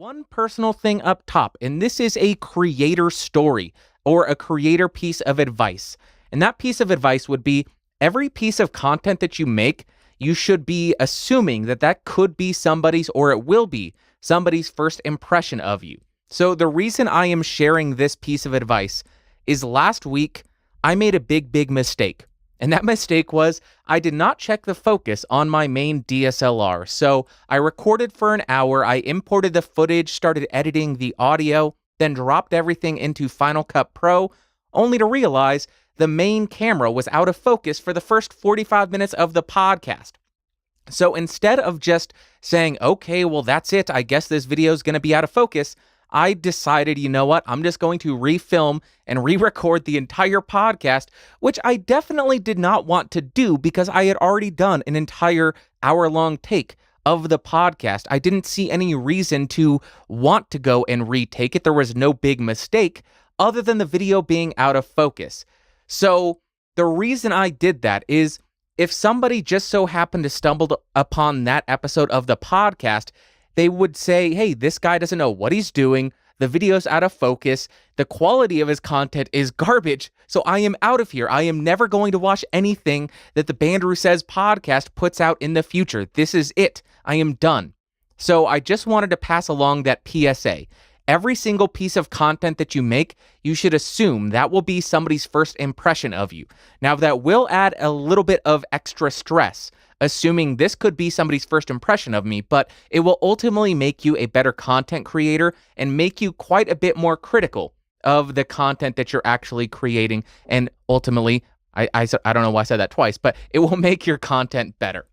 One personal thing up top, and this is a creator story or a creator piece of advice. And that piece of advice would be every piece of content that you make, you should be assuming that that could be somebody's or it will be somebody's first impression of you. So the reason I am sharing this piece of advice is last week I made a big mistake. And that mistake was I did not check the focus on my main DSLR. So I recorded for an hour, I imported the footage, started editing the audio, then dropped everything into Final Cut Pro, only to realize the main camera was out of focus for the first 45 minutes of the podcast. So instead of just saying, okay, well, that's it, I guess this video is going to be out of focus, I decided, you know what, I'm just going to refilm and re-record the entire podcast, which I definitely did not want to do because I had already done an entire hour-long take of the podcast. I didn't see any reason to want to go and retake it. There was no big mistake other than the video being out of focus. So the reason I did that is if somebody just so happened to stumble upon that episode of the podcast, they would say, hey, this guy doesn't know what he's doing. The video's out of focus. The quality of his content is garbage. So I am out of here. I am never going to watch anything that the Bandrew Says podcast puts out in the future. This is it. I am done. So I just wanted to pass along that PSA. Every single piece of content that you make, you should assume that will be somebody's first impression of you. Now, that will add a little bit of extra stress, assuming this could be somebody's first impression of me, but it will ultimately make you a better content creator and make you quite a bit more critical of the content that you're actually creating. And ultimately, I don't know why I said that twice, but it will make your content better.